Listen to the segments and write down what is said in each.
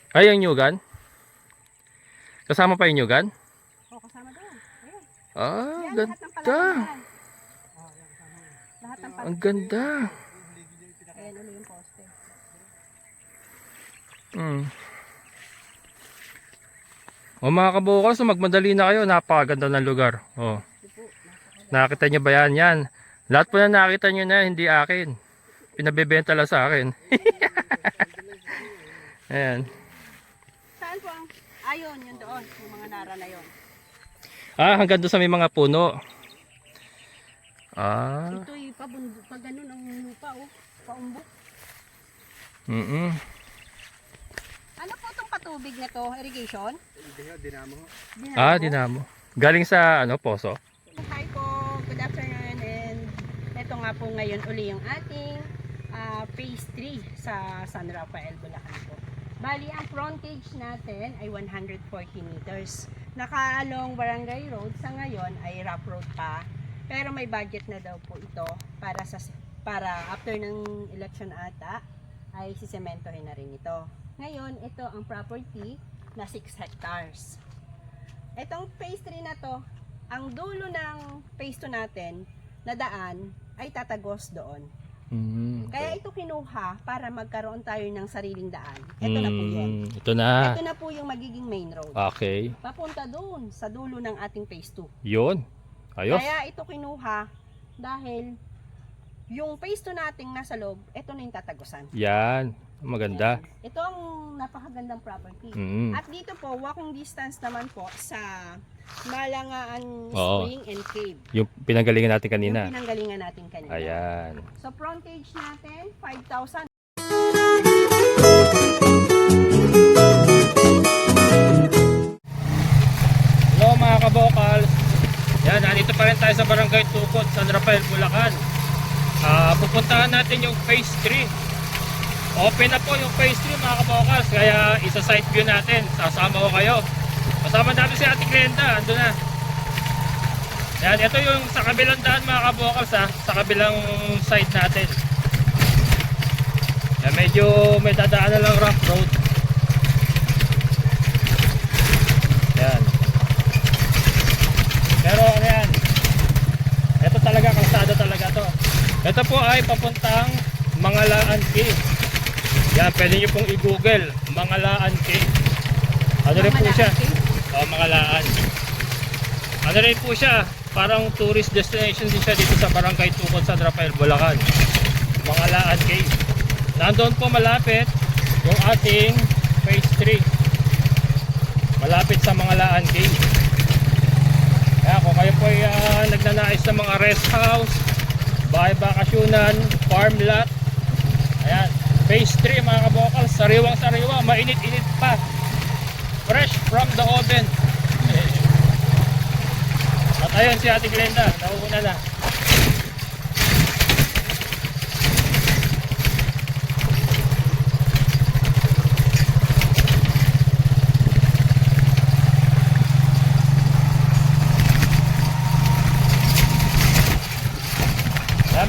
Ay, ang nyugan? Kasama pa yung nyugan? Oo, kasama doon. Ayun. Ah, Yan, ganda. lahat ng palaman. Lahat ng Ang ganda. Ayan, ulo yung poste. O mga kabukas, magmadali na kayo. Napakaganda ng lugar. Oh. Nakita nyo ba yan? Yan. Lahat po na nakita nyo na, hindi akin. Pinabebenta lang sa akin. Ayan. Saan po ang... Ayun, yun doon. Yung mga nara na yun. Ah, hanggang doon sa may mga puno. Ah. Ito'y pabundok. Pag ganun ang lupa, oh. Paumbok. Ano po itong patubig na to? Irrigation? Dinamo. Ah, dinamo. Galing sa ano, poso? Hi po. Good afternoon. And ito nga po ngayon uli yung ating phase 3 sa San Rafael, Bulacan po. Bali, ang frontage natin ay 140 meters. Naka-along Barangay Road. Sa ngayon ay rough road pa. Pero may budget na daw po ito para after ng election ata ay sisementohin na rin ito. Ngayon, ito ang property na 6 hectares. Itong phase 3 na to, ang dulo ng phase 2 natin na daan ay tatagos doon. Kaya ito kinuha para magkaroon tayo ng sariling daan. Ito na po yun. Ito na. Ito na po yung magiging main road. Okay. Papunta doon sa dulo ng ating phase 2. Yun. Ayos. Kaya ito kinuha dahil yung phase 2 nating nasa loob, ito na yung tatagusan. Yan. Maganda. Ito ang napakagandang property. At dito po, walking distance naman po sa Malangaan Spring and Cave. Yung pinanggalingan natin kanina. Yung pinanggalingan natin kanina. Ayan. So frontage natin, 5,000. Hello mga kabokals. Yan, nandito pa rin tayo sa Barangay Tukod, San Rafael, Bulacan. Pupuntahan natin yung phase 3. Open na po yung phase 3 mga kabokals. Kaya isa side view natin. Sasama ko kayo. Kasama natin si Ate Glenda. Ando na. Yan, ito yung sa kabilang daan mga kabokals ha. Sa kabilang side natin. Yan, medyo may dadaan na lang rough road. Yan. Pero ano yan, ito talaga, kalsada talaga to. Ito po ay papuntang Mangalaan Cave. Yan, pwede nyo pong i-google Mangalaan Cave. Ano rin po siya? Mangalaan. Ano rin po siya, parang tourist destination din siya dito sa Barangay Tukod, San Rafael, Bulacan. Mangalaan Cave. Nandoon po malapit yung ating phase 3. Malapit sa Mangalaan Cave. Kaya kung kayo po ay nagnanais ng mga rest house, bahay bakasyonan, farm lot, ayan, phase 3 mga kabokals, sariwang sariwa, mainit-init pa, fresh from the oven. At ayun si Ate Glenda, nauuna na.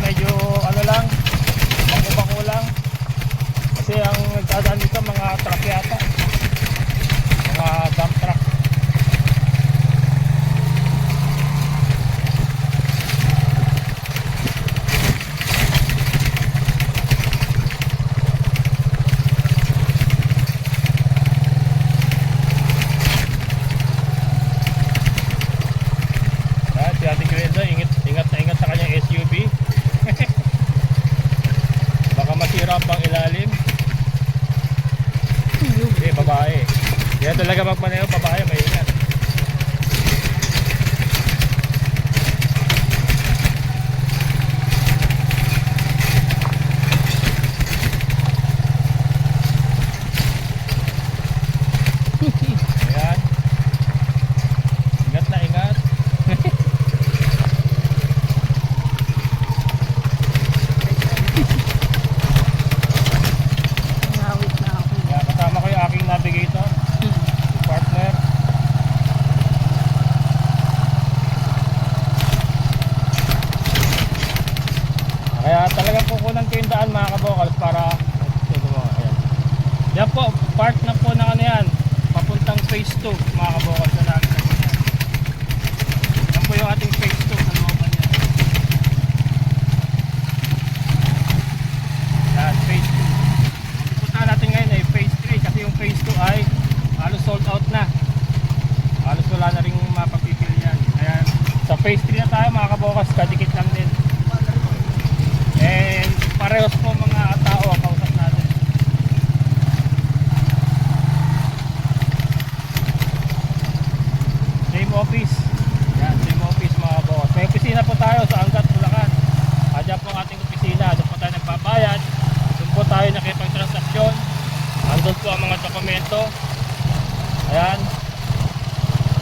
Medyo ano lang, bako-bako lang kasi ang nagdadaan dito mga truck yata, mga dump truck. Si Ate Glenda, ingat na ingat sa kanyang SUV. Baka masira pang ilalim. Hindi, babae. Yan talaga magmaneho, babae, maingat. Ayan. Ingat na ingat. Ngawit na ako. Kaya kasama ko yung aking navigator, partner. Yan po, part na po ng ano yan. Papuntang phase 2, mga kabukas na namin na po yan. Yan po yung ating phase 2 sa looban yan. Yan, phase 2. Punta natin ngayon ay phase 3 kasi yung phase 2 ay halos sold out na. Halos wala na rin mapapipili yan. Ayan, sa phase 3 na tayo mga kabukas, kadikit lang din. And parehos po mga tao ang kausap natin. Same office. Yan, same office mga boss. May opisina po tayo sa Angat, Bulacan. Diyan po ang ating opisina. Doon po tayo nagbabayad. Doon po tayo nakipagtransaksyon. Andun po ang mga dokumento. Ayan.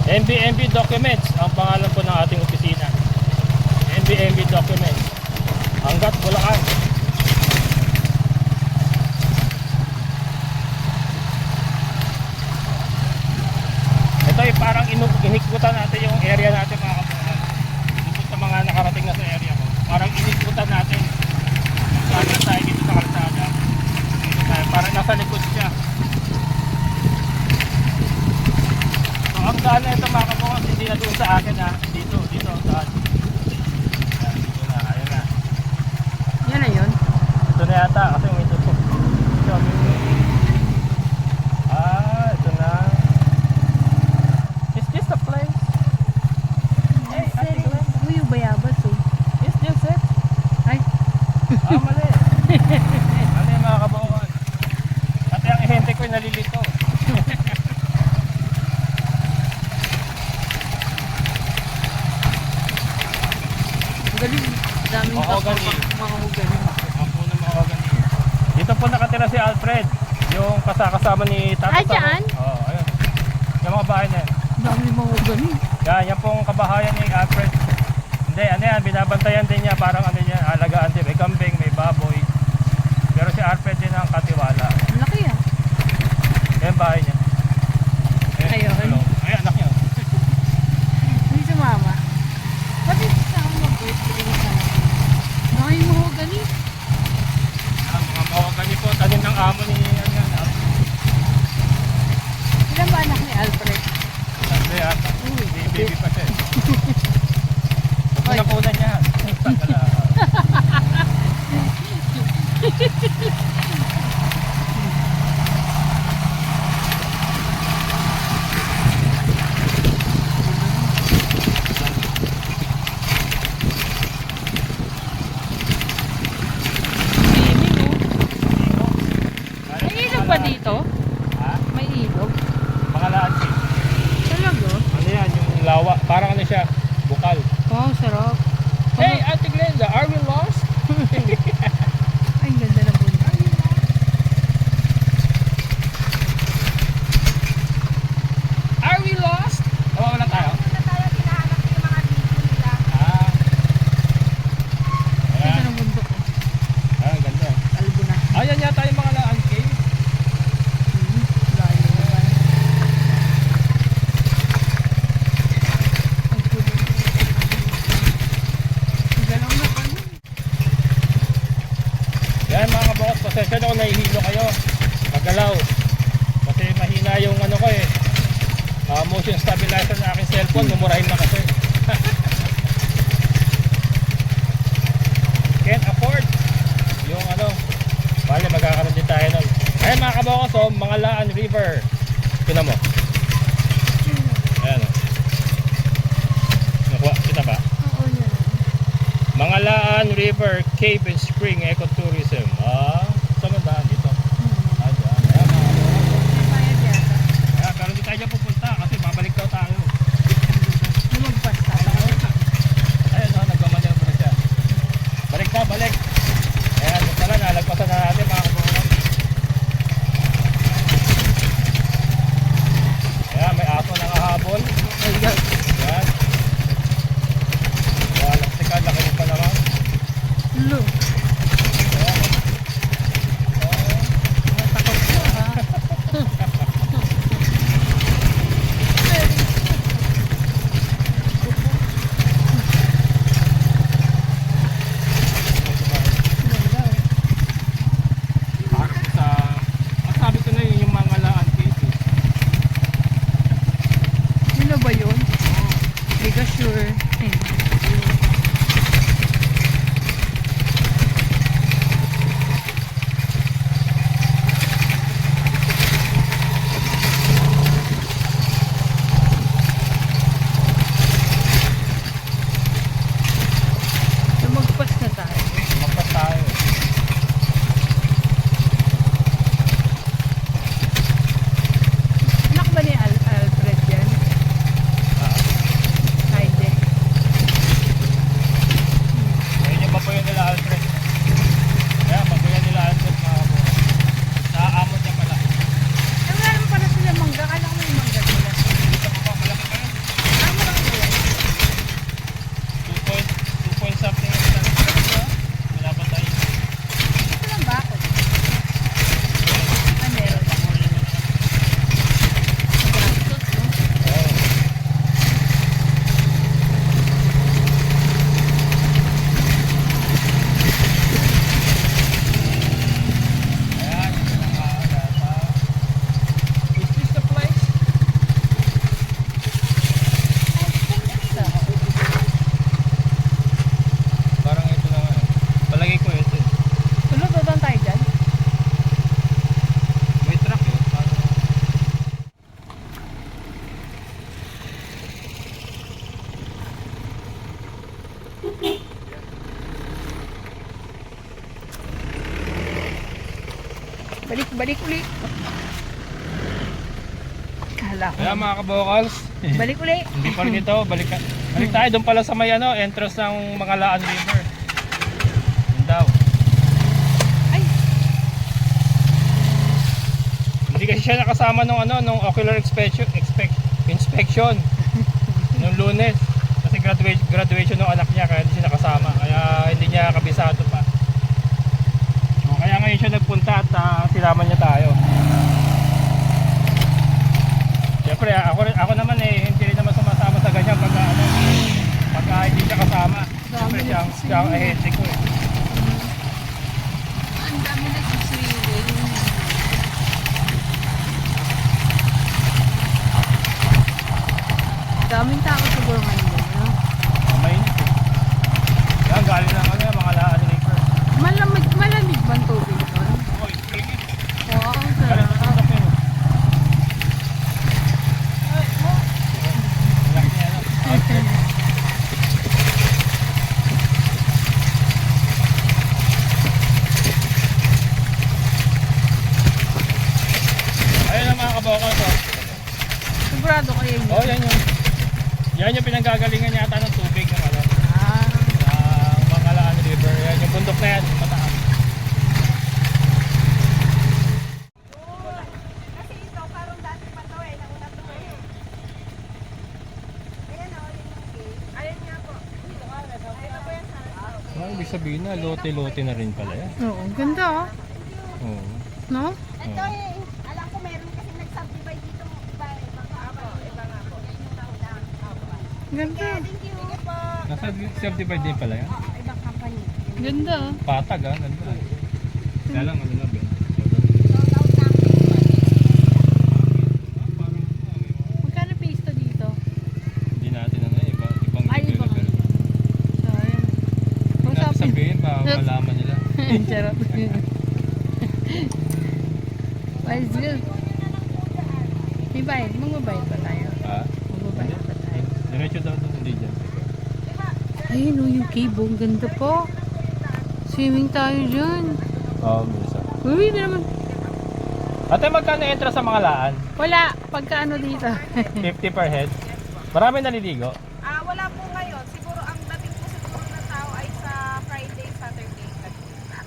MBMB Documents ang pangalan po ng ating opisina. MBMB Documents. Angat, Bulacan. Ito ay parang inikutan natin yung area natin mga kabukas. Dito sa mga nakarating na sa area ko. Parang inikutan natin. Sana tayo dito sa kalsada. Dito tayo. Parang nasa likod siya. So ang daan na ito mga kabukas, hindi na doon sa akin ha. Dito, saan? Ayan, dito na, ayun na. Yan na yun. Ito na yata kasi may tutok. Ito na. Is this the place? Hey, Ate Glenn. Uy, bayabas oh. Is this it? Ay. Mali. Mali mga kabawan. Pati ang ehente ko'y nalilito. Galing. Daming Mahogany. mga magaling. Ang puno ng mahogany. Dito po nakatira si Alfred. Yung kasama ni Tata. Ay, dyan? Oo, ayun. Yung mga bahay na yan. Daming mga magaling. Yan pong kabahayan ni Alfred. Hindi, ano yan, binabantayan din niya. Parang ano yan, alagaan din. May kambing, may baboy. Pero si Alfred din ang katiwala. Ang laki ah. Yan bahay niya. Ayun. Hello. Ay, anak niya. Hindi si mama. Pati sa ako mag-birthday sa akin. Daming mga magaling. Mga mahogany po, tanim ng amo ni Alfred. Ilan ba anak ni Alfred? Sabi ata. Uy, Baby pa siya. Huwag na kunan niya. Wala. may ilog ba dito? Ha? May ilog? Pangalaan siya. Talaga? Ano yan, yung lawa. Parang ano siya, bukal. Wow, sarap. Hey, Ate Glenda, are we lost? Ay, ganda ng bunda. Are we lost? Wala tayo. Muna tayo, hinahanap yung mga dito nila. Ah. Ganda Ayan. ng bundok. Ah, ganda. Kalbo na. Ayan yata yung mga laan cave. Layo naman. Ang puno. Galaw na pa nun. Yan mga kabukas, pasensya na kung nahihilo kayo. Magalaw. Kasi mahina yung ano ko eh. Motion stabilizer na aking cellphone, mumurahin na kasi. Can't afford yung ano. Bale, magkakaroon din tayo nun. Ayan mga kabukas, oh, Mangalaan River. Tingnan mo. Ayan oh. Nakuha, kita ba? Oo, yan. Mangalaan River Cave and Spring Ecotourism. Saan man daan dito? Dyan. Ayan mga kabukas. Bayad yata. Kaya pero hindi tayo dyan pupunta kasi babalik daw tayo. Lumagpas tayo. Ayun o, nagmamadyan pa na siya. Balik na, balik. Ayan, ito pala, nalagpasan na natin mga kabukas. Ayan, may aso nakahabol. Ayan. Ayan. Walang sikad, laki pa naman. Look. Ayan. Balik uli. Kala ko. Kaya mga kabokals, Balik uli. hindi pa rin ito. Balik tayo doon pala sa may entrance ng Mangalaan River. Yun daw. Ay, Hindi kasi siya nakasama nung ocular inspection nung Lunes. Kasi graduation ng anak niya kaya hindi siya nakasama. Kaya hindi niya kabisado pa. So, kaya ngayon siya nagpunta at sinama niya tayo. Siyempre ako naman hindi rin naman sumasama sa ganyan pagka hindi siya kasama. Siyempre siya ang ahente ko eh. ang dami nagsiswimming. Daming tao siguro ngayon. No? Mainit eh. Yan, galing ng Mangalaan River. Malamig ba ang tubig doon? Oy, sige. Oo, ang Galing sa sarap. tundok yun. Laki niya, no? Okay. Ayun ang mga kabokal ko. Sigurado kayo yun. Oh, yan yung pinanggagalingan yata ng tubig ng Ah, ng Mangalaan River. Yan yung bundok na yan, mataas. kasi ito, parang dati pa to eh, nauna to eh. Ayan o, yun yung cave. Ayan nga po. Ito po yan sa Ibig sabihin na, lote-lote na rin pala yan. Oo, ganda oh. Oo. No? Ito eh, alam ko meron kasi nag-subdivide dito iba nga po. Yan yung nauna. Ganda. Thank you. Sige po. Nasa self-divide din pala yan. Ibang company. Ganda oh. Patag ganda. Kaya lang, ano na ba? Sold out lang. Magkano pisto dito? Hindi natin ibang Ay, level ibang- pero So, ayan. hindi natin sabihin pa malaman nila. Charot. Let's go. May bayad. Magbabayad pa tayo. Ha? Magbabayad pa tayo. Diretso daw doon, hindi dyan. Ayun oh, yung cave. Ang ganda po. Swimming tayo dyan. Oo, bisa. Uy, hindi naman. Ate, magkano entra sa Mangalaan? Wala. Pagka ano dito. 50 per head. Marami naliligo. Wala po ngayon. Siguro ang dating po siguro ng tao ay sa Friday, Saturday.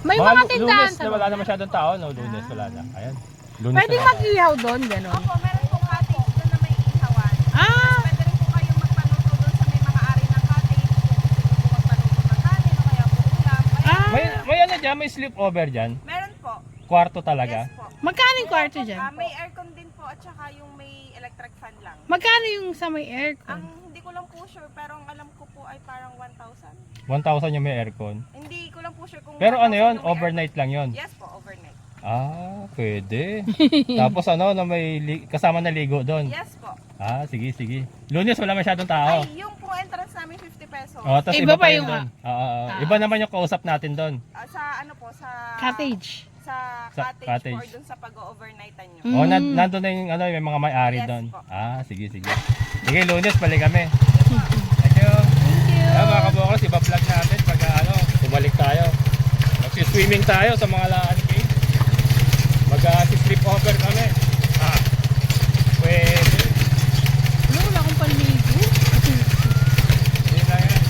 May mga tindahan Lunes sa na wala na baba. masyadong tao. No, Lunes wala na. Ayan. Lunes Pwede na. mag-ihaw doon, gano'n. Opo, meron pong cottage doon na may ihawan. Ah! Pwede rin po kayong magpaluto doon sa may mga ari ng cottage. Kung gusto po magpaluto ng kanin o kaya po ulam. Ah! May ano dyan, may sleepover dyan. Meron po. Kwarto talaga. Yes po. Magkano yung kwarto dyan? May aircon din po at saka yung may electric fan lang. Magkano yung sa may aircon? Hindi ko lang po sure pero ang alam ko po ay parang 1,000. 1,000 yung may aircon. Hindi ko lang po sure kung Pero 1,000 ano yun, yung may overnight lang yun. aircon. Yes po, overnight. Ah, pwede. Tapos na may kasama na ligo doon. Yes po. Ah, sige, sige. Lunes wala masyadong tao. Ay, yung pong entrance namin 50 pesos. Oh, tapos Iba iba, pa pa yun yung, doon. Iba naman yung kausap natin doon. Sa ano po, sa Cottage. Sa Sa cottage, cottage. po or dun sa pag-overnightan nyo. Mm. Oh, nandun na yung may mga may-ari Yes doon. po. Ah, sige, sige. Sige, Lunes balik kami. Thank you. Thank you. Ayan mga kabokals, iba vlog natin pag bumalik tayo. Magsi-swimming tayo sa mga laan cave. Mag-sleep over kami. Ah, pwede. Ano, wala akong panligo. Hindi na yan.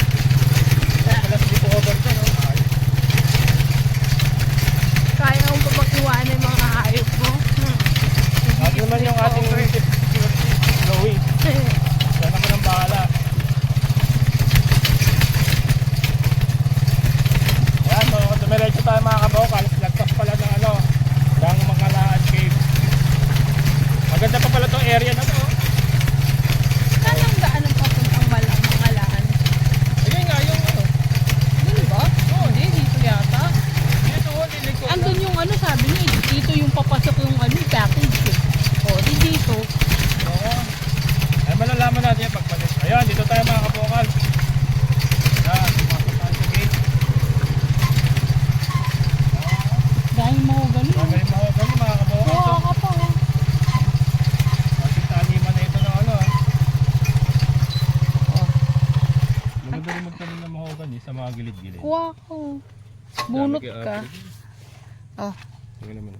Wala sleep over ko, no? Ay, Kaya akong papakiwanan yung mga hayop mo. At naman yung ating security, Chloe. Siya naman ang bahala. Ayan, so dumiretso tayo mga kabokals. Lagpas pala ng ng Mangalaan Cave. Maganda pa pala tong area na to. Saan ang daan ng papuntang Mangalaan? Ayun nga, yung Doon ba? Oo, hindi. Dito yata. dito liliko. Andun yung sabi niya, dito yung papasok yung package. O, di dito. Oo. Ay, malalaman natin yung pagbalik. Ayan, dito tayo mga kabokals. Ayan, pumasok tayo sa gate. Dahil mo ganun. Magaling mahogany mga kabokals. Oo, ka pa. Oh. Kasi taniman na ito ng Oh. Maganda rin magtanim ng mahogany sa mga gilid-gilid. Kuha ko. Bunot Dami ka. kaya- Oh. Tingnan naman.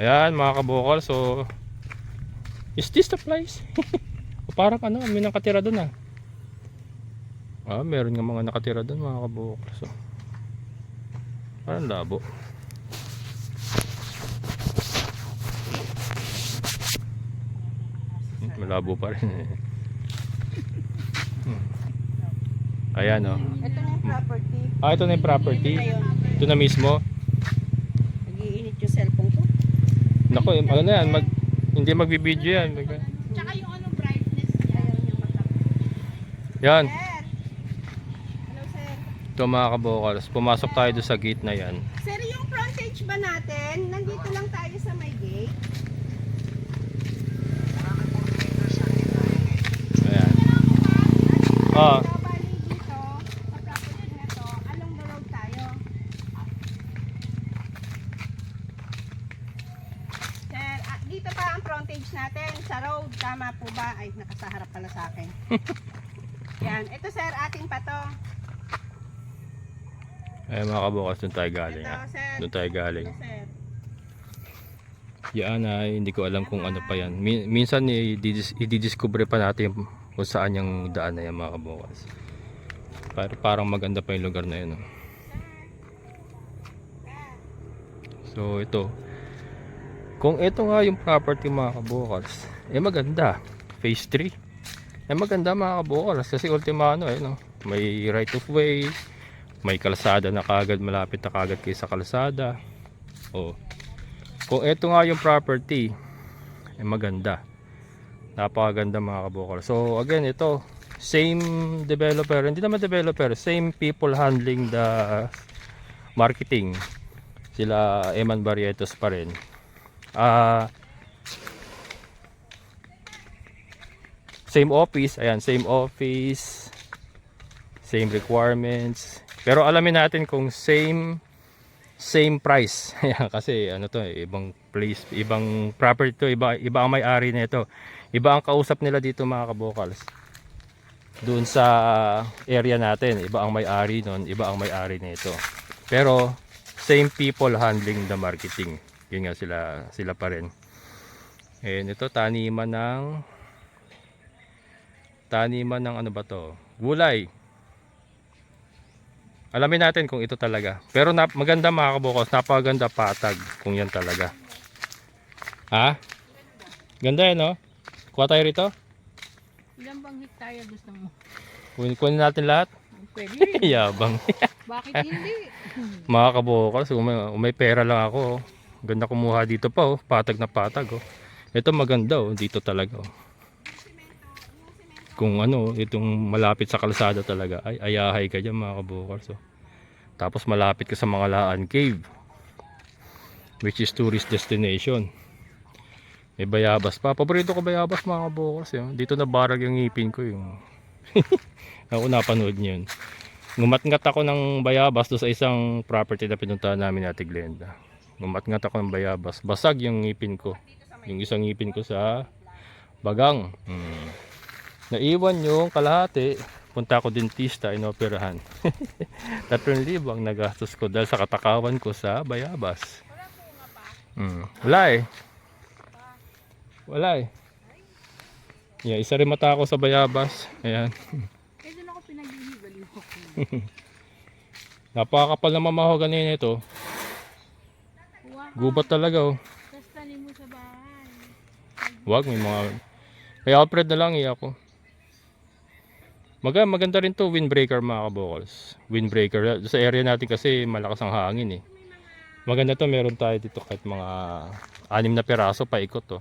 Ayan mga kabukal. So, is this the place? Parang ano, may nakatira doon ah. Meron nga mga nakatira doon mga kabukal. So, parang labo. Malabo pa rin eh. Ayan oh. Ito na yung property. Ito na yung property. Ito na yun. Ito na mismo. Nag-iinit yung cellphone ko. Naku, ano na yan, hindi magbibideo yan. Tsaka yung ano, brightness niya. Ayaw niya matap. Yan, Sir. Hello, sir. ito mga kabukals. Pumasok tayo doon sa gate na yan. Sir, yung frontage ba natin? Nandito lang tayo sa may gate. Ayan. Ah, So, bali dito, sa property na to, along the road tayo. Sir, dito pa ang frontage natin sa road. Tama po ba? Ay, nakasaharap pala sa akin. Yan. Ito sir, atin pa to. ayan mga kabukals, doon tayo galing Ito ah. sir. Doon tayo galing. Ito sir. Yan ay hindi ko alam kung ano pa yan. Minsan i-discover pa natin kung saan yung daan na yan mga kabukals. Parang maganda pa yung lugar na yun. Oh. So ito. Kung ito nga yung property mga kabukals, maganda. Phase 3. Maganda mga kabukals kasi ultimano no? May right of way, may kalsada na kagad, malapit na kagad kayo sa kalsada. Oh. Kung ito nga yung property, maganda. Napakaganda mga kabukal. So again, ito same developer, hindi naman developer, same people handling the marketing. Sila Eman Barrietos pa rin. Same office, ayan, same office, same requirements. Pero alamin natin kung same price. Ayan, kasi ano to, ibang place, ibang property to, iba ang may-ari nito. Iba ang kausap nila dito mga kabukals. Doon sa area natin, iba ang may-ari noon, iba ang may-ari nito. Pero same people handling the marketing. Yun nga sila pa rin. And ito taniman ng ano ba to? Gulay. Alamin natin kung ito talaga. Pero maganda mga kabukals, napakaganda patag kung yan talaga. Ha? Ganda no? Kuha tayo rito? Ilan bang hektarya gusto mo? Kunin natin lahat? Pwede. Yabang. Bakit hindi? Mga kabukals, kung may pera lang ako. Ganda kumuha dito pa patag na patag Ito maganda dito talaga Kung ano, itong malapit sa kalsada talaga, ay ayahay ka dyan mga kabukals. Tapos malapit ka sa mga Laan Cave, which is tourist destination. May bayabas pa. Paborito ko bayabas mga kabukals. Dito na barag yung ngipin ko yung ako napanood niyo yun. Ngumat-ngat ako ng bayabas doon sa isang property na pinuntahan namin ni Ate Glenda. Ngumat-ngat ako ng bayabas. Basag yung ngipin ko. Yung isang ngipin ko sa bagang. Naiwan yung kalahati. Punta ako dentista, inoperahan. 3,000 ang nagastos ko dahil sa katakawan ko sa bayabas. Wala Wala Yeah, isa rin mata ako sa bayabas. Ayan. Eh, doon ako pinag-ibaliw ko. Napakakapal na mamahogani nito. Gubat talaga Tapos tanim mo sa bahay. Wag, may mga kaya Alfred na lang ako. Maganda rin to, windbreaker mga kabukals. Windbreaker sa area natin kasi malakas ang hangin Maganda to, meron tayo dito kahit mga 6 na peraso paikot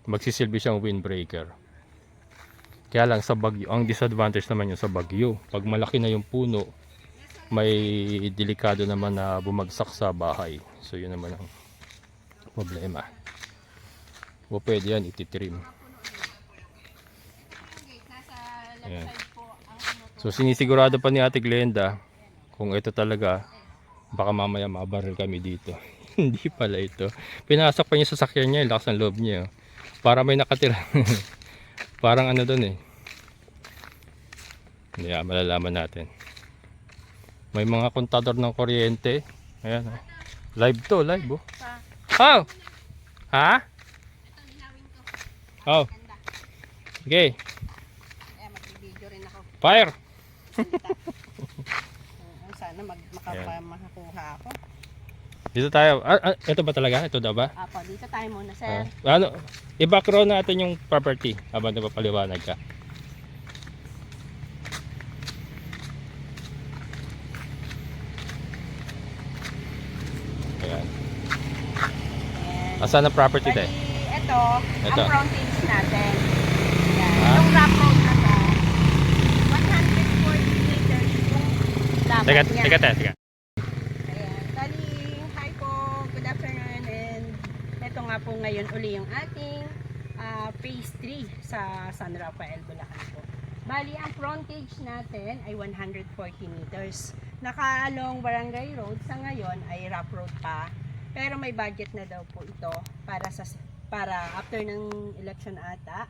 Magsisilbi siyang windbreaker. Kaya lang sa bagyo, ang disadvantage naman yung sa bagyo. Pag malaki na yung puno, may delikado naman na bumagsak sa bahay. So yun naman ang problema. O pwede yan ititrim. Ayan. So sinisigurado pa ni Ate Glenda kung ito talaga, baka mamaya mabaril kami dito. Hindi pala ito. Pinasok pa niya sa sasakyan niya, lakas ng loob niya. Para may nakatira. Parang ano doon Yeah, malalaman natin. May mga kontador ng kuryente. Ayan Live to, live Ha? Ito, linawin ko. Oh, Ganda. sige. Kaya mag-video rin ako. Fire! Sana makakuha ako. Dito tayo. Ito ba talaga? Ito daw ba? Apo, dito tayo muna, sir. Ano? I-background natin yung property habang napapaliwanag ka. Ayan. And, Asan ang property bali, tayo? ito, Ito. ang frontage natin. Yan. Ah. Itong rough road na to, 140 meters yung dapat Teka, niya. teka. Ayan. Bali, hi po, good afternoon, and ito nga po ngayon uli yung ating phase 3 sa San Rafael, Bulacan po. Bali, ang frontage natin ay 140 meters. Naka-along Barangay Road, sa ngayon ay rough road pa. Pero may budget na daw po ito para after ng election ata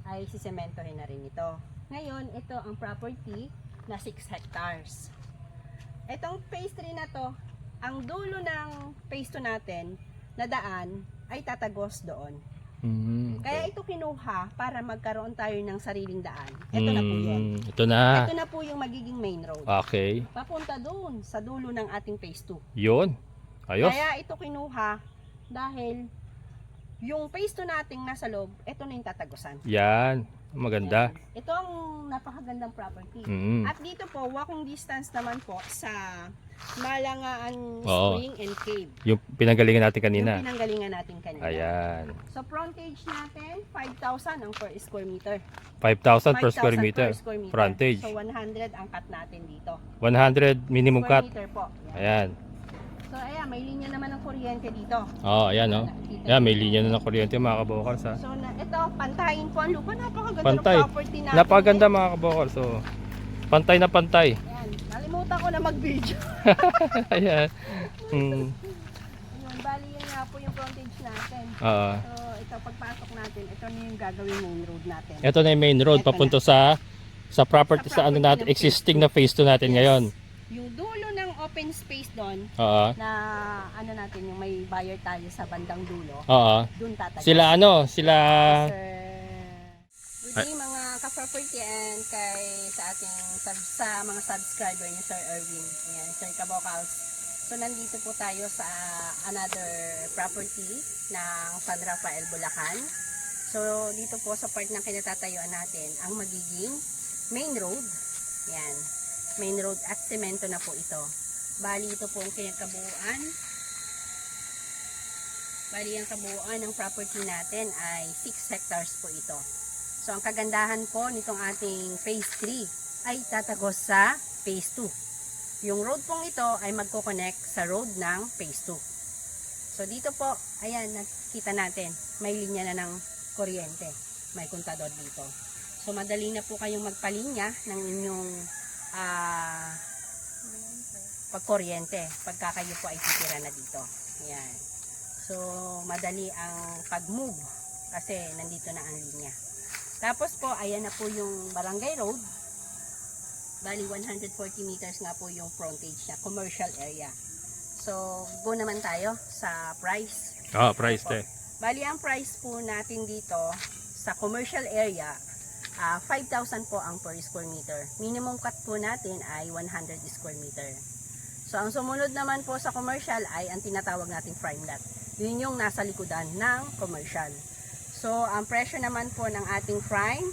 ay sisementohin na rin ito. Ngayon, ito ang property na 6 hectares. Itong phase 3 na to, ang dulo ng phase 2 natin na daan ay tatagos doon. Kaya ito kinuha para magkaroon tayo ng sariling daan. Ito na po yun. Ito na. Ito na po yung magiging main road. Okay. Papunta doon sa dulo ng ating phase 2. Yun. Ayos. Kaya ito kinuha dahil yung phase 2 nating nasa loob, ito na yung tatagusan. Yan. Maganda. Ayan. Ito ang napakagandang property. At dito po, walking distance naman po sa Malangaan Oo. Spring and Cave. Yung pinanggalingan natin kanina. Yung pinanggalingan natin kanina. Ayan. So frontage natin, 5,000 ang per square meter. 5,000 per 5,000 square meter. Frontage. So 100 ang cut natin dito. 100 minimum Square cut. meter po. Yan. Ayan. So ayan, may linya naman ng kuryente dito. Oh, ayan oh. Nakikita Ayan, may niyo. linya na ng kuryente mga kabokals ha. So ito, pantayin po ang lupa. Napakaganda Pantay. ng property natin. Napakaganda mga kabokals. So, pantay na pantay. Ayan, nalimutan ko na mag-video. Ayan. Ayun, bali yun nga po yung frontage natin. Oo. So ito, pagpasok natin, ito na yung gagawin main road natin. Ito na yung main road Ito papunta sa property sa ano property natin ng existing na phase 2 natin Yes. ngayon. Yung dulo ng open space doon, Oo. na ano natin, yung may buyer tayo sa bandang dulo, Oo. doon tatagos. Sila Good day mga ka-property and sa mga subscriber ni Sir Erwin. Ayan, Sir Kabokals. So nandito po tayo sa another property ng San Rafael, Bulacan. So dito po sa part ng kinatatayuan natin ang magiging main road. Yan. Main road at semento na po ito. Bali ito po ang kinakabuuan. Bali ang kabuuan ng property natin ay 6 hectares po ito. So ang kagandahan po nitong ating phase 3 ay tatagos sa phase 2. Yung road pong ito ay magko-connect sa road ng phase 2. So dito po, ayan, nakita natin, may linya na ng kuryente. May kontador dito. So madali na po kayong magpalinya ng inyong pagkuryente pagka kayo po ay titira na dito. Ayan. So madali ang pag-move kasi nandito na ang linya. Tapos po, ayan na po yung barangay road. Bali 140 meters nga po yung frontage na commercial area. So go naman tayo sa price. price Opo. te. Bali ang price po natin dito sa commercial area, 5,000 po ang per square meter. Minimum cut po natin ay 100 square meter. So ang sumunod naman po sa commercial ay ang tinatawag nating prime lot. Yun yung nasa likodan ng commercial. So ang presyo naman po ng ating prime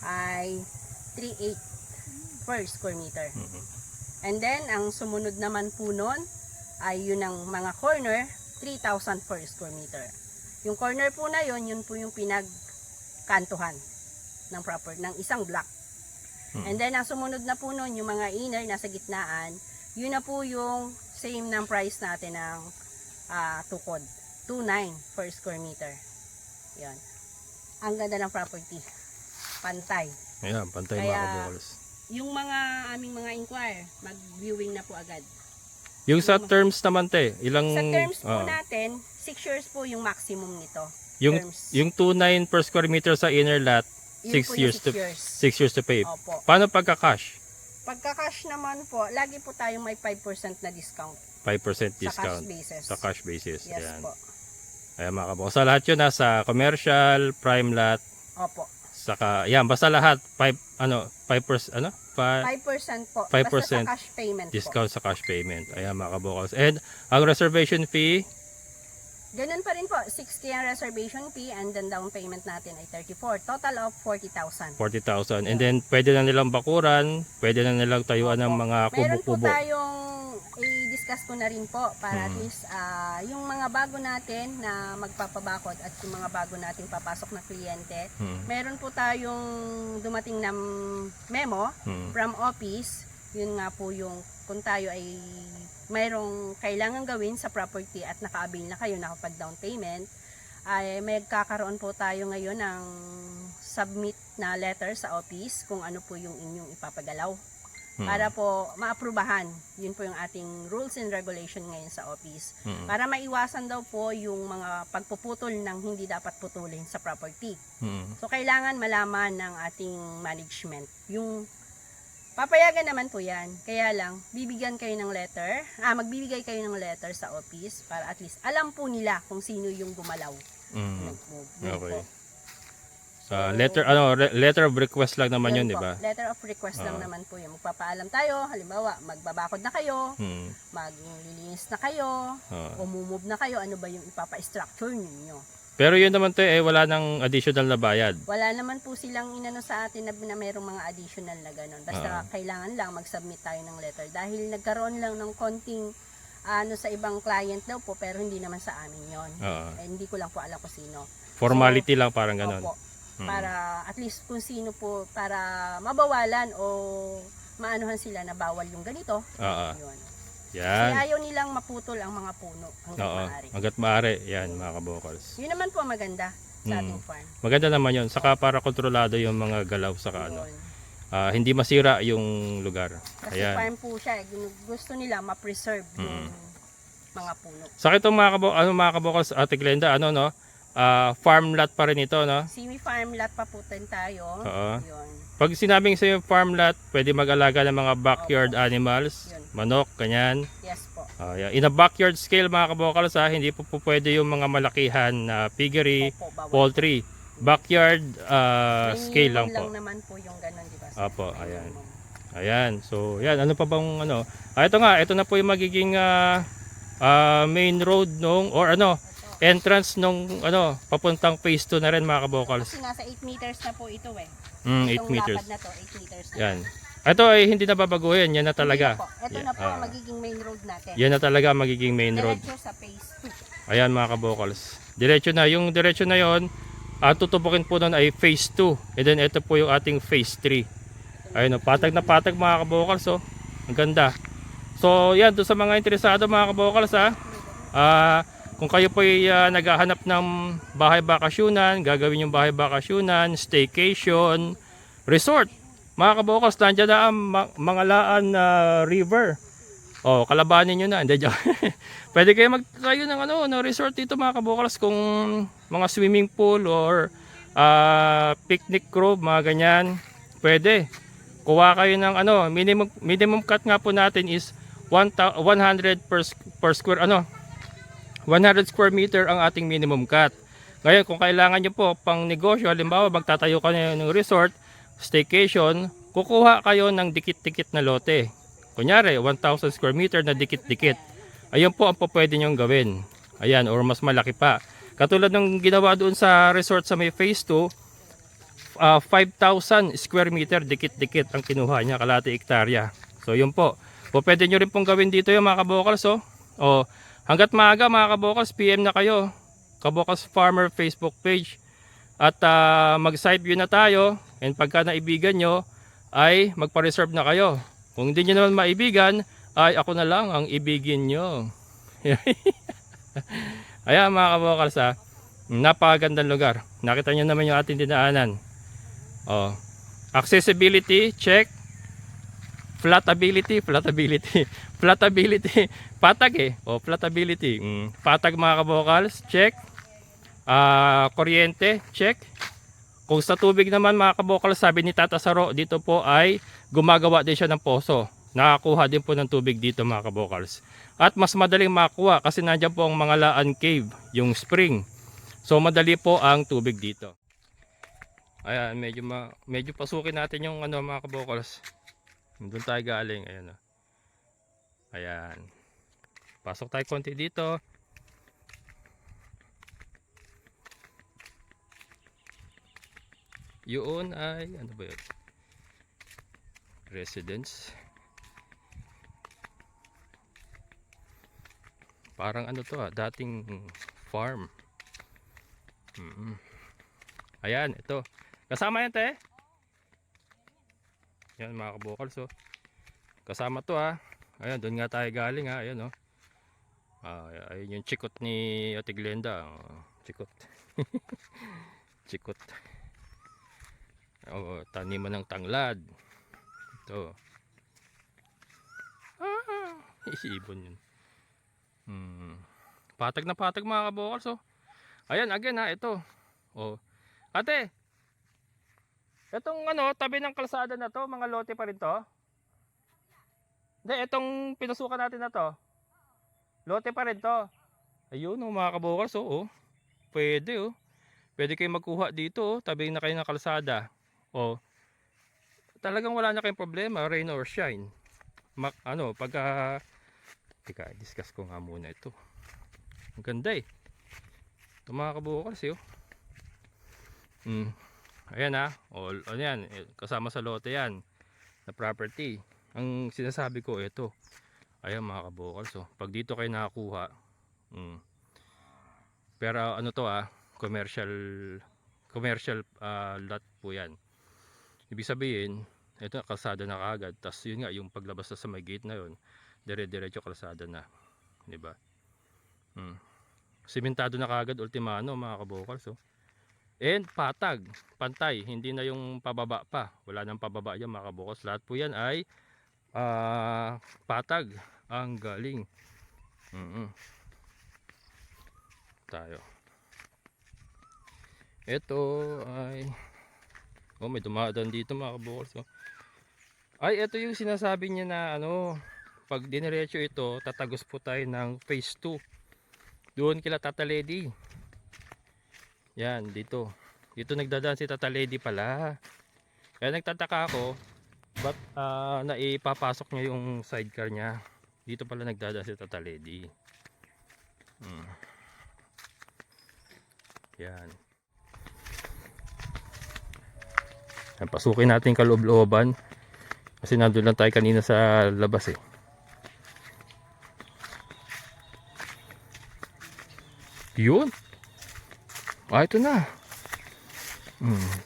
ay 3,800 per square meter. And then ang sumunod naman po nun ay yun ang mga corner, 3,000 per square meter. Yung corner po na yun, yun po yung pinagkantuhan ng ng isang block. And then ang sumunod na po nun, yung mga inner nasa gitnaan, yun na po yung same ng price natin ng tukod. 2,900 per square meter. Yan. Ang ganda ng property. Pantay. Ayan, pantay Kaya, mga kabokals. Yung mga aming mga inquire, mag-viewing na po agad. Yung sa terms naman te, ilang Sa terms po natin, 6 years po yung maximum nito. yung terms. yung 2,900 per square meter sa inner lot, Yun 6 po yung years 6 to years. 6 years to pay. Opo. Paano pagka-cash? Pagka-cash naman po, lagi po tayong may 5% na discount 5% sa cash discount basis. sa cash basis. Yes Ayan. po. Ayan mga kabokals. Sa lahat yun nasa commercial, prime lot, Opo. saka, yan, basta lahat, 5%, 5% po. 5% Basta sa cash payment po. discount sa cash payment. Ayan mga kabokals. And ang reservation fee, Ganun pa rin po. 60 ang reservation fee and then down payment natin ay 34. Total of 40,000. 40,000. And then pwede na nilang bakuran, pwede na nilang tayuan ng mga Meron po kubo-kubo. tayong i-discuss ko na rin po para at least yung mga bago natin na magpapabakod at yung mga bago nating papasok na kliyente, meron po tayong dumating na memo from office. Yun nga po yung kung tayo ay mayroong kailangan gawin sa property at naka-avail na kayo, nakapag-down payment, ay may kakaroon po tayo ngayon ng submit na letter sa office kung ano po yung inyong ipapagalaw. Para po maaprubahan. Yun po yung ating rules and regulation ngayon sa office. Para maiwasan daw po yung mga pagpuputol ng hindi dapat putulin sa property. So kailangan malaman ng ating management yung papayagan naman po yan. Kaya lang, bibigyan kayo ng letter. Magbibigay kayo ng letter sa office para at least alam po nila kung sino yung gumalaw. Nag-move. Yun Okay. po. Sa letter of request lang naman yun, di po. ba? Letter of request lang naman po yun. Magpapaalam tayo. Halimbawa, magbabakod na kayo. Hmm. Maglilinis na kayo. Umumove na kayo. Ano ba yung ipapa-structure ninyo? Pero yun naman to wala nang additional na bayad. Wala naman po silang inano sa atin na mayroong mga additional na gano'n. Basta kailangan lang mag-submit tayo ng letter. Dahil nagkaroon lang ng konting sa ibang client daw po, pero hindi naman sa amin yon. Hindi ko lang po alam kung sino. Formality lang, parang ganon. Opo. Para at least kung sino po, para mabawalan o maanuhan sila na bawal yung ganito. Yun. Kasi Yan. ayaw nilang maputol ang mga puno hanggang maaari. Hanggat maaari. Yan mga kabokals. Yun naman po ang maganda sa ating farm. Maganda naman yun. Saka para kontrolado yung mga galaw saka Yun. hindi masira yung lugar. Kasi farm po siya. Gusto nila ma-preserve yung mga puno. Sa itong mga kabokals, Ate Glenda, farm lot pa rin ito, no? Semi-farm lot pa po tayo. Yun. Pag sinabing sa farm lot, pwede mag-alaga ng mga backyard animals, manok, ganyan. Yes po. In a backyard scale mga kabokals, hindi po pwede yung mga malakihan na piggery, poultry. Backyard scale lang po. Lang naman po yung ganun, di ba? Opo, ayan. Ayan. So, yan. Ano pa bang ito na po yung magiging main road entrance nung papuntang phase 2 na rin mga kabokals. Kasi nasa 8 meters na po ito 8 Itong meters. lapad na to, 8 meters na. Yan. Ito ay hindi na babaguhin. Yan na talaga. Ito na po ang magiging main road natin. Yan na talaga magiging main road. Diretso sa phase 2. Ayan mga kabokals. Diretso na. Yung diretso na yon, tutubukin po nun ay phase 2. And then ito po yung ating phase 3. Ayun, patag na patag mga kabokals. Ang ganda. So yan, doon sa mga interesado mga kabokals kung kayo po ay naghahanap ng bahay bakasyunan, gagawin yung bahay bakasyunan, staycation, resort. Mga kabokals, nandiyan na ang Mangalaan River. Kalabanin nyo na. Hindi, pwede kayo magkayo ng resort dito mga kabokals kung mga swimming pool or picnic grove, mga ganyan. Pwede. Kuha kayo ng minimum cut nga po natin is 100 per square 100 square meter ang ating minimum cut. Ngayon, kung kailangan nyo po pang negosyo, halimbawa magtatayo kayo ng resort, staycation, kukuha kayo ng dikit-dikit na lote. Kunyari, 1,000 square meter na dikit-dikit. Ayun po ang pwede nyong gawin. Ayan, or mas malaki pa. Katulad ng ginawa doon sa resort sa may phase 2, 5,000 square meter dikit-dikit ang kinuha niya, kalahati hektarya. So yun po. Pwede nyo rin pong gawin dito yung mga kabokals. Hanggat maaga mga kabokals, PM na kayo. Kabokals Farmer Facebook page. At mag-site view na tayo. And pagka naibigan nyo, ay magpa-reserve na kayo. Kung hindi nyo naman maibigan, ay ako na lang ang ibigin nyo. Ayan mga kabokals napakagandang lugar. Nakita nyo naman yung ating dinaanan. Accessibility, check. Flatability. Patag flatability. Patag mga kabokals, check. Kuryente, check. Kung sa tubig naman mga kabokals, sabi ni Tata Saro, dito po ay gumagawa din siya ng poso. nakakuha din po ng tubig dito mga kabokals. At mas madaling makuha kasi nandiyan po ang mga laan cave, yung spring. So madali po ang tubig dito. Ayan, medyo pasukin natin yung ano mga kabokals. Doon tayo galing, ayan o. Ayan. Pasok tayo konti dito. Yun ay, ano ba yun? Residence. Parang ano to dating farm. Ayan, ito. Kasama yan te. Yan mga kabokal. So, kasama to Ayan, doon nga tayo galing Ayan ayun yung chikot ni Ate Glenda. Chikot. Chikot. Taniman ng tanglad. Ito. Ibon yun. Patag na patag mga kabokal. So, ayan again ito. Ate. Itong tabi ng kalsada na to, mga lote pa rin to? Hindi, itong pinasukan natin na to. Lote pa rin to. Ayun mga kabokal. So, pwede Pwede kayo magkuha dito tabi na kayo ng kalsada. Talagang wala na kayong problema, rain or shine. Pagka discuss ko nga muna ito. Ang ganda ito mga kabukals ayan ayan, kasama sa lote yan na property. Ang sinasabi ko ito, ayan mga kabukals pag dito kayo nakakuha pero commercial lot po yan. Ibig sabihin ito kalsada na kaagad, tas yun nga yung paglabas na sa may gate na yun, dire-diretso kalsada na, di ba? Simentado na kaagad ultimano mga kabokals and patag, pantay, hindi na yung pababa pa, wala nang pababa yan mga kabokals. Lahat po yan ay patag ang galing. Tayo ito ay may dumadaan dito mga kabokals ay ito yung sinasabi niya na pag diniretso ito tatagos po tayo ng phase 2 doon kila Tata Lady. Yan dito nagdadaan si Tata Lady pala, kaya nagtataka ako ba't naipapasok niya yung sidecar niya dito pala nagdadaan si Tata Lady. Yan. Pasukin natin kaloob-looban kasi nandun lang tayo kanina sa labas yun. Ito na.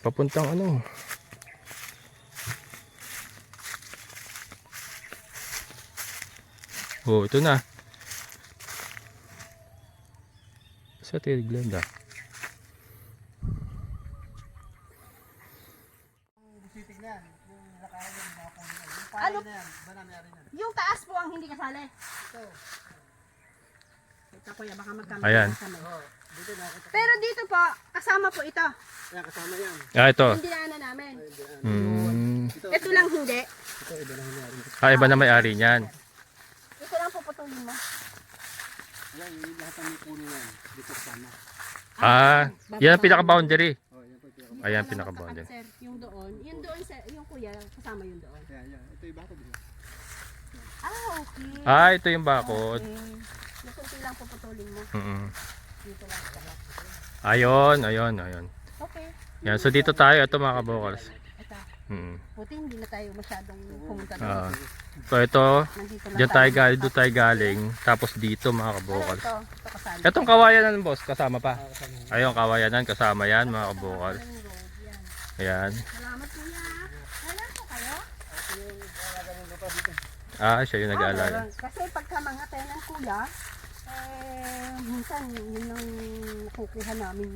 Papuntang ito na. Sa Ate Glenda. Yung taas po ang hindi kasali. Ito kuya, baka magkamali. Ayan. Pero dito po, kasama po ito. Ayan, kasama yan. Ito. Yung dinaanan namin. Ito Ito lang hindi. iba na may-ari niyan. Ito lang puputulin mo. Ayan, yung lahat ng puno yan. Dito kasama. Yan ang pinaka-boundary. Yan po yung pinaka. Ayan, pinaka-boundary. Sir, yung doon, yung kuya, kasama yung doon. Ayan. Ito yung bako dito. Okay. Ito yung bakod. Yung kunti lang puputulin mo. Dito lang sa lahat. Ayun. Okay. Yan, so dito tayo, ito mga kabokals. Ito. Mm. Buti hindi na tayo masyadong pumunta doon. So ito, Nandito lang diyan tayo galing, doon tayo galing. Tapos dito mga kabokals. Ito kasali. Itong kawayanan boss, kasama pa. Ayun, kawayanan, kasama yan mga kabokals. Ayan. Salamat kuya. Wala po kayo? Siya yung nag-aalala. Kasi pagka mga tenant kuya, minsan yun ang nakukuha namin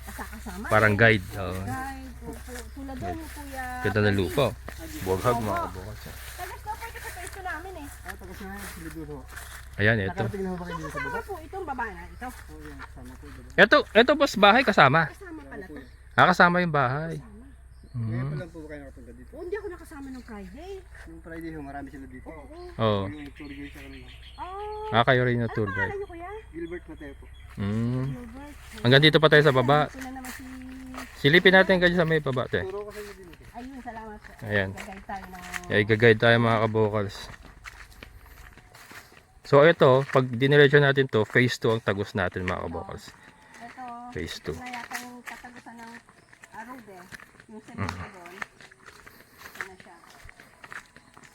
kasama. Parang guide. Guide. Tulad doon kuya. Ganda na lupa. Buwaghag mga kabokals. Tagas na po ito sa pwesto namin Tapos na yan, siliduro. Ayan, ito. Nakarating na ba kayo dito sa baba? Kasama po itong baba na ito. Yan, kasama po dito. Ito boss, bahay kasama. Kasama pala ito. Kasama yung bahay. Ngayon pa lang po ba kayo nakapunta dito? Hindi ako nakasama ng Friday. Yung Friday ho, marami sila dito. Oo. Yung tour guide sa kanila. Oh, Kayo rin yung ano tour pangalan guide. niyo kuya? Gilbert Mateo po. Gilbert. Hanggang dito pa tayo sa baba. Sila naman si... Silipin natin kayo sa may baba, te. Turo ko sa inyo din ito. Ayun, salamat po. Ayan. Gagay tayo ng... I-guide tayo mga kabokals. So ito, pag diniretso natin to, phase 2 ang tagos natin mga kabokals. Ito, Phase ito 2. na yata yung katagusan ng road eh. Yung cement doon. Ito na siya.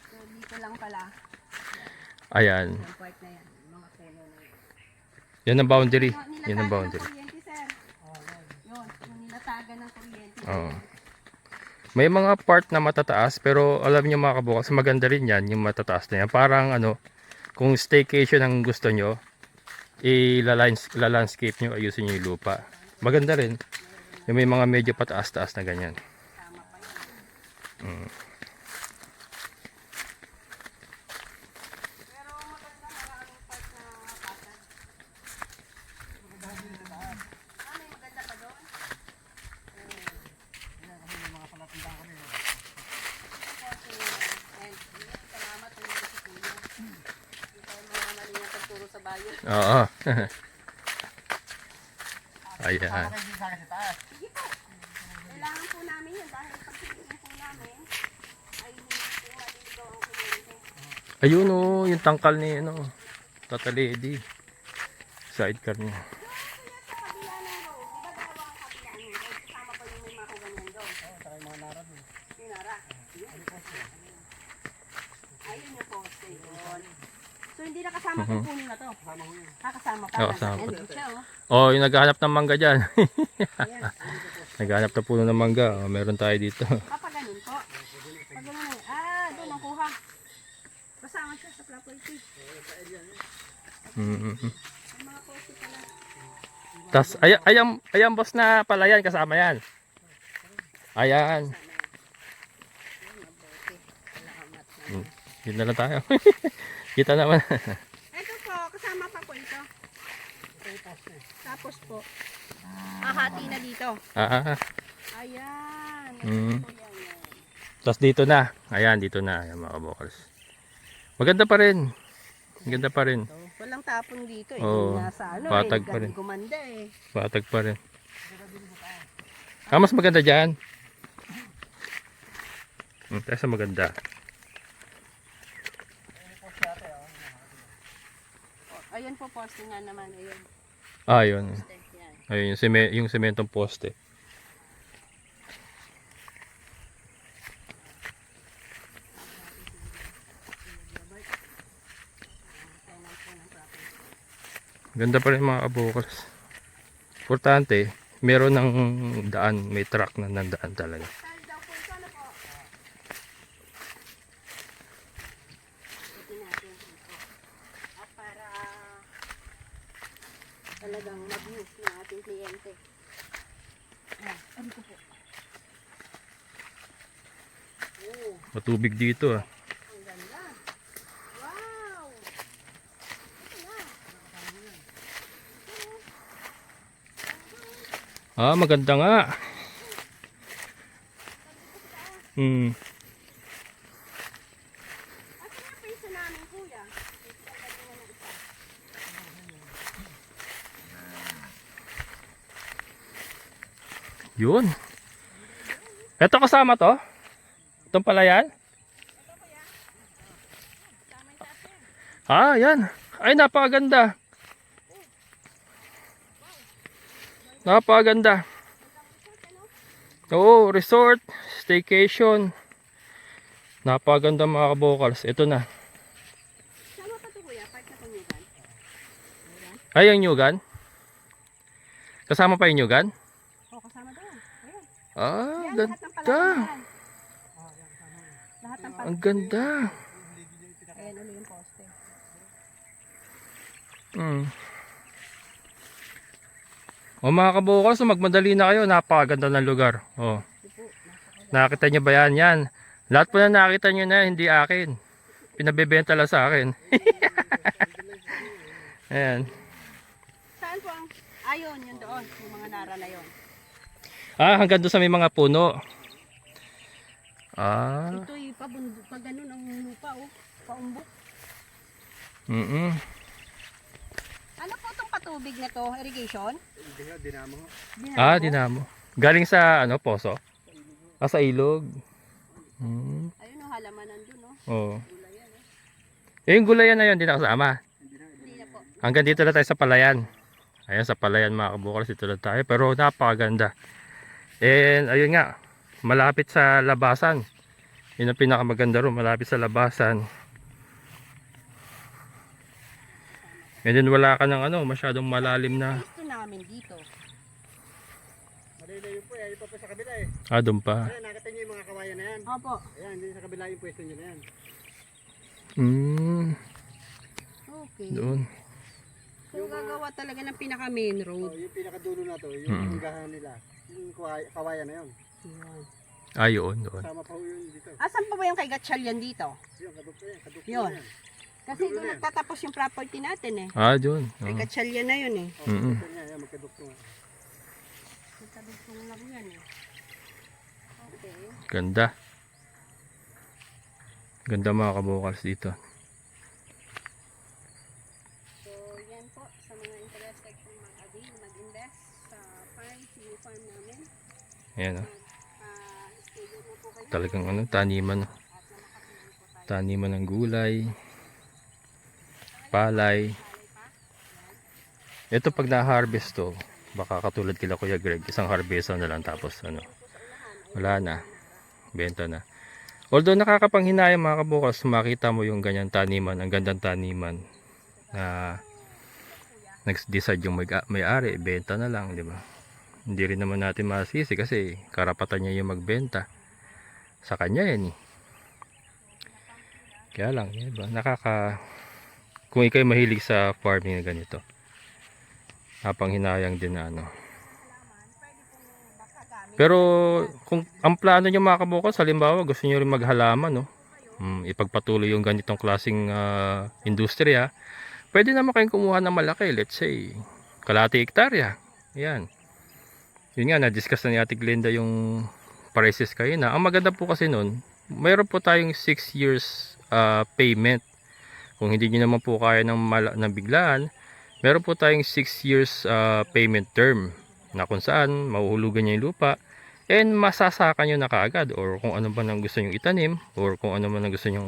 So, dito lang pala. Ayan. Yung part na yan. Yung mga puno na yan. Yan ang boundary. Nilatagan Yan ang ng boundary. kuryente, sir. Yun, yung nilatagan ng kuryente. Oo. May mga part na matataas pero alam niyo mga kabokals, maganda rin yan yung matataas na yan. Parang ano, kung staycation ang gusto nyo, ila-landscape nyo, ayusin nyo yung lupa. Maganda rin. Yung may mga medyo pataas-taas na ganyan. Mm. Pero maganda maraming part na patag. May maganda pa doon? Salamat po yung sa kuya. Hindi tayo mga mali na pagturo sa bayan. Oo. Ayan. Sige po. Kailangan po namin yun dahil pag tingin po namin ay hindi po maliligaw ang kuryente. Ayun o, yung tangkal ni ano, Tata Lady. Sidecar niya. Kaya sa kabila ng road, di ba dalawa ang kabila niyo? Ay, kasama pa yung may mga ganyan doon. Oo, saka yung mga nara doon. Yung nara. Ayun yung poste yun. So hindi na kasama po puno na to. Kasama ko yun. Kasama pa. Kasama pa. Andun siya oh. Oh, yung naghahanap ng mangga dyan. Ayan. Naghahanap na puno ng mangga. Oh, meron tayo dito. Kapag ganun po. Pag ganun na doon ang kuha. Kasama siya sa property. Mm-hmm. May mga poste pala. Tas, ayan boss na pala yan, kasama yan. Ayan. Salamat. Yun na lang tayo. Kita naman. Ito po, kasama pa po ito. Tapos po, ahati na dito. Ah, Ayan. Mm. Ito po yan. tas dito na. Ayan, dito na. Ayan mga kabokals. Maganda pa rin. Maganda pa rin. So, walang tapon dito eh. Oo, Nasa ano patag eh. pa rin. Gabi kumanda eh. Patag pa rin. Mas maganda dyan. Kasi maganda. Ayan po, poste nga naman. Ayan. Ah, yun. Yan. Ayun, yung sementong poste. Ganda pa rin mga kabokals. Importante, meron ng daan, may truck na nandaan talaga. Saan daw po ito? Ano po? Ito natin ito. At para talagang mag-use ng ating kliyente. Ano ko po? Oh, Matubig dito ah. ang ganda. Wow! Ito na. Ah, maganda nga. Hmm. At yung piso namin, kuya. Ito ang ganda ng isa. Yun. Ito kasama to? Itong pala yan? Ah, yan. Ay, napakaganda. Napakaganda. Oo, resort, staycation. Napakaganda mga kabokals. Ito na. Sama pa ito, kuya. Part na kunyugan. Ay, ang nyugan. Kasama pa yung nyugan? Oo, kasama doon. Ayan. Ah, Yan, lahat ng ganda. palaman. Lahat ng Ang ganda. Ayan, ulo yung poste. Hmm. O mga kabukals, magmadali na kayo. Napakaganda ng lugar. O. Nakita nyo ba yan? Yan. Lahat po na nakita nyo na, hindi akin. Pinabebenta lang sa akin. Ayan. Saan po ang... Ayun, yun doon. Yung mga nara na yun. Ah, hanggang doon sa may mga puno. Ah. Ito pag ganun ang lupa, oh. Paumbok. Mm. Ano po itong patubig na to? Irrigation? Hindi nga, dinamo. Ah, dinamo. Galing sa ano, poso? Ah, sa ilog. Mm. Ayun, oh, halamanan dun, oh. Oo. Gulayan, Eh, yung gulayan na yun, hindi nakasama. Hindi na po. Hanggang dito lang tayo sa palayan. Ayan, sa palayan mga kabukals, dito lang tayo. Pero napakaganda. And ayun nga, malapit sa labasan. Yun ang pinakamaganda ron, malapit sa labasan. And then wala ka ng ano, masyadong malalim na. Gusto namin dito. Malilayo po, eh. Ito po sa kabila eh. Ah, doon pa. Ayan, nakita niyo yung mga kawayan na yan. Opo. Ayan, hindi sa kabila yung pwesto niyo na yan. Mm, Okay. doon. So, gagawa talaga ng pinaka main Oh, road. yung pinakadulo na to, yung hanggahan nila. Yung kawayan na yun. Yan. Ah, yun, doon. Kasama pa ho yun dito. Asan pa ba yung kay Gatchalian dito? Yung kadukto yan, kadukto Yun. na yan. Kasi doon nagtatapos yung property natin eh. Ah, doon. Kay Gatchalian na yun eh. Oh, kadukto niya, yan, magkadukto nga. Nagtadugtong lang yan eh. Okay. Ganda. Ganda mga kabukals dito. So, yan po sa mga interested kung mag-invest sa farm, yung farm namin. Ayan, oh. Schedule mo po kayo Talagang ano, taniman. at na makatulong po tayo. Taniman ng gulay. Palay. Ito pag na-harvest to, baka katulad kila Kuya Greg, isang harvest na lang tapos ano, wala na. Benta na. Although nakakapanghinayang mga kabukas, makita mo yung ganyan taniman, ang gandang taniman na nag-decide yung may-ari, benta na lang, di ba? Hindi rin naman natin masisi kasi karapatan niya yung magbenta. Sa kanya yan eh. Kaya lang, di ba? Kung ikaw'y mahilig sa farming na ganito, napanghinayang din na ano. Pero kung ang plano nyo mga kabukas, halimbawa gusto nyo rin maghalaman, no? Ipagpatuloy yung ganitong klaseng industriya, pwede naman kayong kumuha ng malaki, let's say kalahati hektarya. Yan. Yun nga, na-discuss na ni Ate Glenda yung prices kayo na. Ang maganda po kasi nun, mayroon po tayong 6 years payment. Kung hindi nyo naman po kaya ng biglaan, meron po tayong 6 years payment term na kung saan mahuhulugan nyo yung lupa and masasaka nyo na kaagad, or kung ano ba nang gusto nyo itanim, or kung ano man ang gusto nyo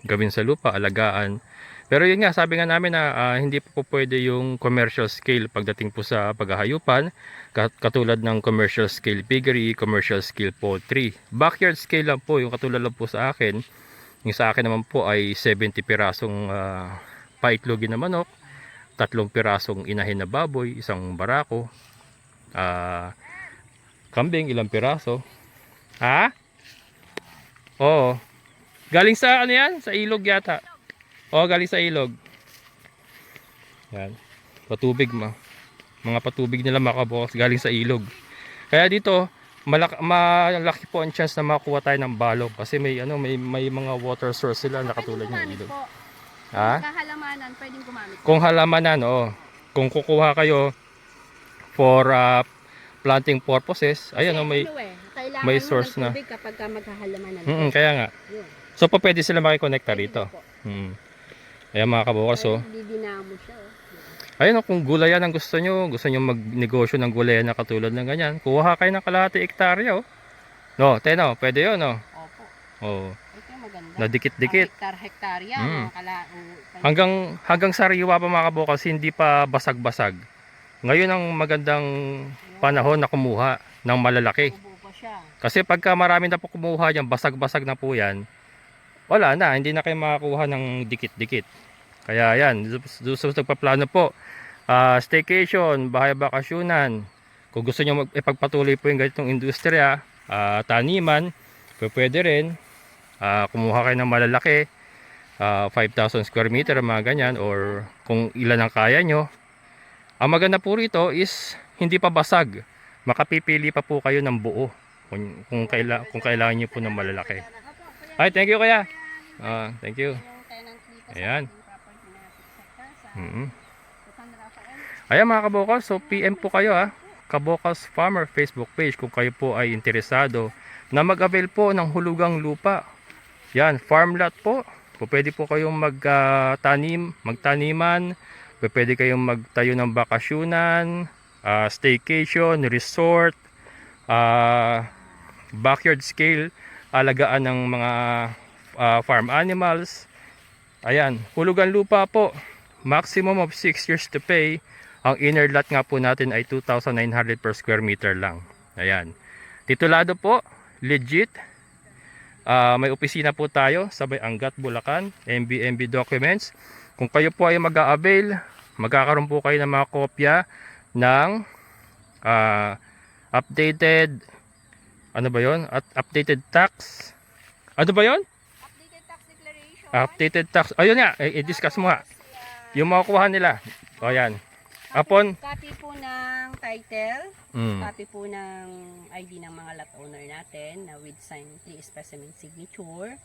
gawin sa lupa, alagaan. Pero yun nga, sabi nga namin na hindi po pwede yung commercial scale pagdating po sa paghahayupan, katulad ng commercial scale piggery, commercial scale poultry. Backyard scale lang po, yung katulad lang po sa akin. Yung sa akin naman po ay 70 pirasong paitlogin na manok, 3 pirasong inahin na baboy, 1 barako, kambing, ilang piraso. Ha? Oo. Galing sa ano yan? Sa ilog yata. Oo, galing sa ilog. Yan. Patubig mga patubig nila makabukas galing sa ilog. Kaya dito, malaki po ang chance na makuha tayo ng balong kasi may mga water source sila na katulad ng ilog. Po. Ha? Kahalamanan, pwedeng gumamit. Kung halamanan, kung kukuha kayo for planting purposes, ayan Kailangan may mo source ng na. tubig kapag maghahalaman Kaya nga. Yun. So pa pwede sila makikonekta rito. Po. Ayan mga kabukas, Didinamo siya. Ayun, kung gulayan ang gusto nyo magnegosyo ng gulayan na katulad ng ganyan, kuha kayo ng kalahati hektarya, No, pwede yun, Opo. Oh, Ito maganda. na dikit-dikit. Hektarya. Hanggang sariwa pa mga kabukas, hindi pa basag-basag. Ngayon ang magandang panahon na kumuha ng malalaki. Ubo pa siya. Kasi pagka marami na po kumuha yan, basag-basag na po yan, wala na, hindi na kayo makakuha ng dikit-dikit. Kaya yan, so nagpaplano po, staycation, bahay bakasyunan, kung gusto nyo ipagpatuloy po yung ganitong industriya, taniman, pwede rin, kumuha kayo ng malalaki, 5,000 square meter, mga ganyan, or kung ilan ang kaya nyo. Ang maganda po rito is, hindi pa basag, makapipili pa po kayo ng buo, kung kailangan nyo po ng malalaki. Ay, thank you kaya. Thank you. Ayan. Ayan mga kabukal, so PM po kayo Kabokals Farmer Facebook page kung kayo po ay interesado na mag-avail po ng hulugang lupa. Yan, farm lot po. Pwede po kayong magtaniman, pwede kayong magtayo ng bakasyunan, staycation, resort, backyard scale, alagaan ng mga farm animals. Ayan, hulugan lupa po. Maximum of 6 years to pay. Ang inner lot nga po natin ay 2,900 per square meter lang. Ayan. Titulado po, legit. May opisina po tayo sa May Angat, Bulacan, MBMB documents. Kung kayo po ay mag-a-avail, magkakaroon po kayo ng mga kopya ng updated, ano ba yon? At updated tax. Ano ba yon? Updated tax declaration. Updated tax. Ayun nga, i-discuss mo nga. Yung makukuha nila. O yan. Upon Copy po ng title, Mm. copy po ng ID ng mga lot owner natin na with sign 3 specimen signature,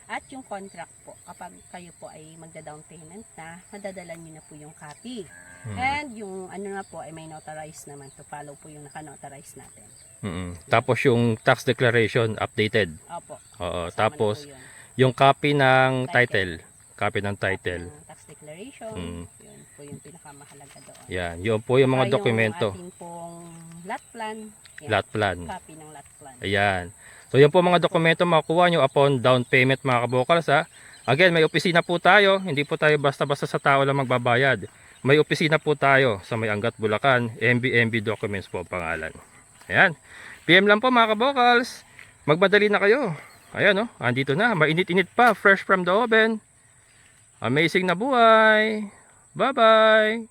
at yung contract po. Kapag kayo po ay magda-down payment na, madadala nyo na po yung copy. And yung ano na po ay may notarized naman to follow po yung naka-notarize natin. Tapos yung tax declaration updated. Opo. Oo, Kasama tapos na po yun. yung copy ng Title. title. Copy ng title. Ng tax declaration, Mm. yun po yung pinakamahalaga doon. Yan, yun po yung mga Saka dokumento. Yung ating pong lot plan. Yan, Lot plan. Copy ng lot plan. Ayan. So yun po mga dokumento makukuha nyo upon down payment mga kabokals ha. Again, may opisina po tayo. Hindi po tayo basta-basta sa tao lang magbabayad. May opisina po tayo sa May Angat, Bulacan. MBMB documents po ang pangalan. Ayan. PM lang po mga kabokals. Magmadali na kayo. Ayan o. Andito na. Mainit-init pa. Fresh from the oven. Amazing na buhay. Bye-bye.